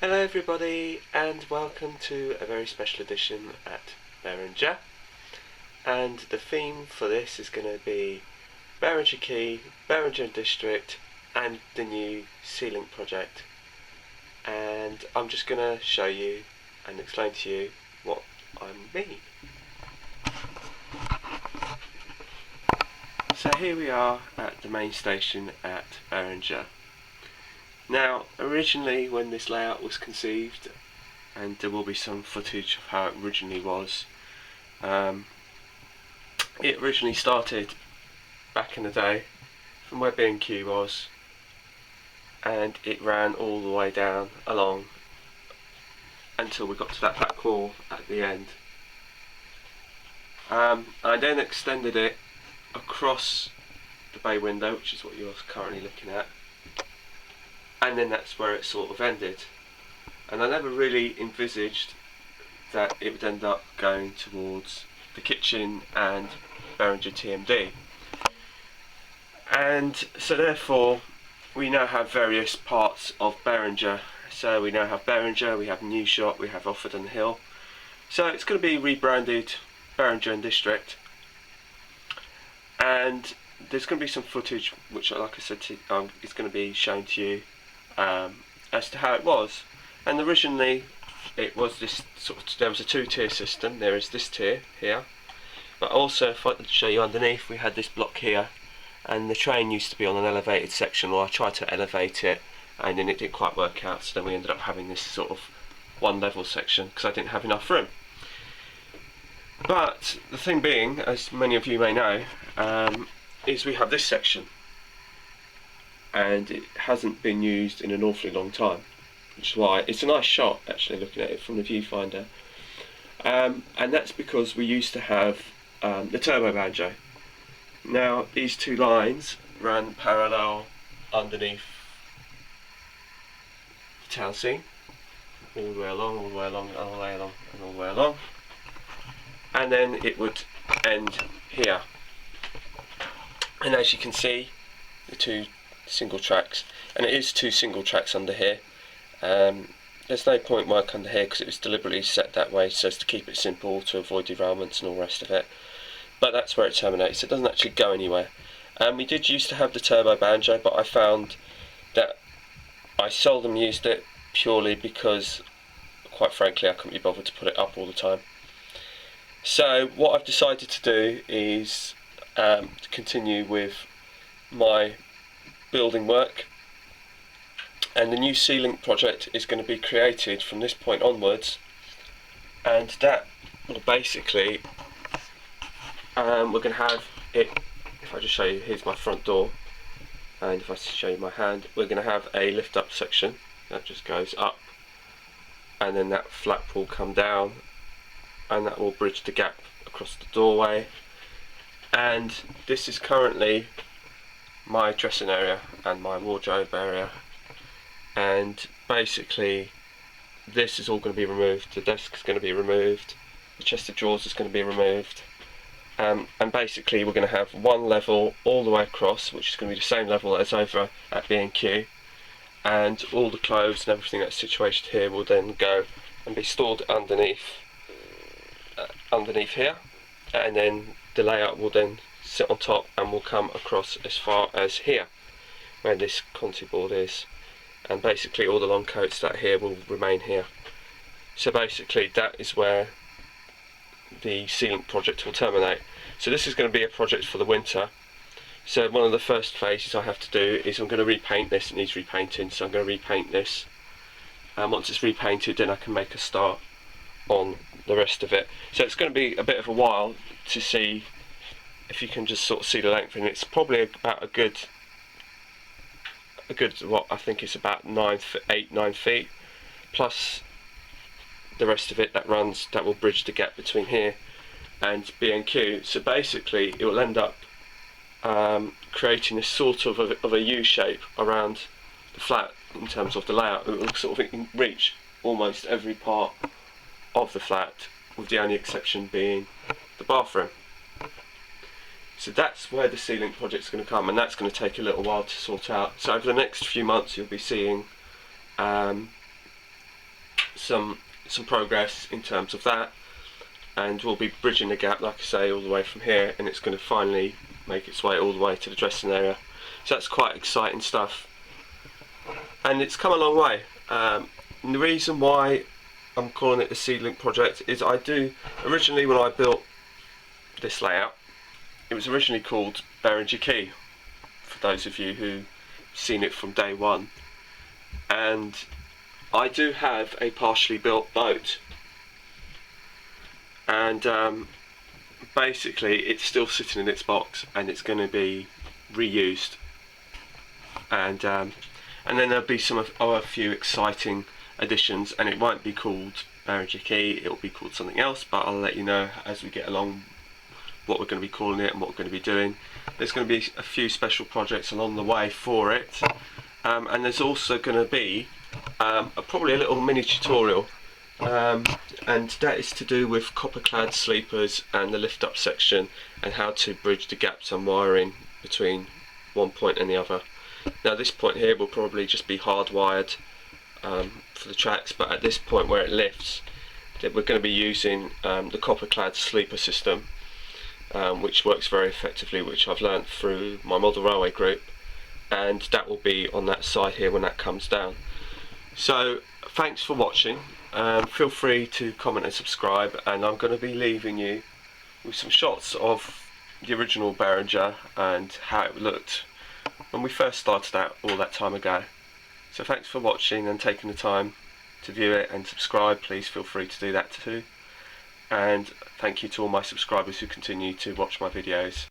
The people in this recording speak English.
Hello everybody and welcome to a very special edition at Berringer, and the theme for this is going to be Quay, Berringer&District and the new Sealink project, and I'm just going to show you and explain to you what I mean. So here we are at the main station at Berringer. Now, originally when this layout was conceived, and there will be some footage of how it originally was, it originally started back in the day from where B&Q was, and it ran all the way down along until we got to that back wall at the end. I then extended it across the bay window, which is what you're currently looking at, and then that's where it sort of ended. And I never really envisaged that it would end up going towards the kitchen and Berringer TMD. And so therefore we now have various parts of Berringer. So we now have Berringer, we have New Shop, we have Offord and Hill. So it's going to be rebranded Berringer&District, and there's going to be some footage which, like I said, is going to be shown to you as to how it was. And originally it was this there was a two-tier system. There is this tier here, but also, if I could show you underneath, we had this block here, and the train used to be on an elevated section, or I tried to elevate it and then it didn't quite work out, so then we ended up having this sort of one level section because I didn't have enough room. But the thing being, as many of you may know, is we have this section, and it hasn't been used in an awfully long time, which is why it's a nice shot actually looking at it from the viewfinder, and that's because we used to have the turbo banjo. Now these two lines ran parallel underneath the town scene, all the way along, all the way along, all the way along, and all the way along, and then it would end here. And as you can see, the two single tracks, and it is two single tracks under here. There's no point work under here because it was deliberately set that way so as to keep it simple, to avoid derailments and all the rest of it. But that's where it terminates. It doesn't actually go anywhere. We did used to have the turbo banjo, but I found that I seldom used it purely because, quite frankly, I couldn't be bothered to put it up all the time. So what I've decided to do is to continue with my building work, and the new Sealink project is going to be created from this point onwards, and that will basically we're going to have it. If I just show you, here's my front door, and if I show you my hand, we're going to have a lift up section that just goes up, and then that flap will come down, and that will bridge the gap across the doorway. And this is currently my dressing area and my wardrobe area, and basically this is all going to be removed. The desk is going to be removed, the chest of drawers is going to be removed, and basically we're going to have one level all the way across, which is going to be the same level as over at B&Q, and all the clothes and everything that's situated here will then go and be stored underneath here, and then the layout will then sit on top and will come across as far as here where this Conti board is, and basically all the long coats that here will remain here. So basically that is where the Sealink project will terminate. So this is going to be a project for the winter. So one of the first phases I have to do is I'm going to repaint this. It needs repainting, so I'm going to repaint this, and once it's repainted then I can make a start on the rest of it. So it's going to be a bit of a while to see if you can just sort of see the length, and it's probably about a good what I think it's about 8-9 feet, plus the rest of it that will bridge the gap between here and B&Q. So basically it will end up creating a sort of a U shape around the flat in terms of the layout. It will sort of reach almost every part of the flat, with the only exception being the bathroom. So that's where the Sealink project is going to come, and that's going to take a little while to sort out. So over the next few months you'll be seeing some progress in terms of that, and we'll be bridging the gap, like I say, all the way from here, and it's going to finally make its way all the way to the dressing area. So that's quite exciting stuff, and it's come a long way. And the reason why I'm calling it the Sealink project is originally when I built this layout, it was originally called Berringer&Quay, for those of you who've seen it from day one. And I do have a partially built boat, and basically it's still sitting in its box and it's going to be reused, and then there'll be a few exciting additions, and it won't be called Berringer&Quay, it'll be called something else, but I'll let you know as we get along what we're going to be calling it and what we're going to be doing. There's going to be a few special projects along the way for it, and there's also going to be probably a little mini tutorial, and that is to do with copper clad sleepers and the lift up section, and how to bridge the gaps on wiring between one point and the other. Now this point here will probably just be hardwired for the tracks, but at this point where it lifts, we're going to be using the copper clad sleeper system, which works very effectively, which I've learnt through my model railway group, and that will be on that side here when that comes down. So thanks for watching, feel free to comment and subscribe, and I'm going to be leaving you with some shots of the original Berringer and how it looked when we first started out all that time ago. So thanks for watching and taking the time to view it, and subscribe, please feel free to do that too. And thank you to all my subscribers who continue to watch my videos.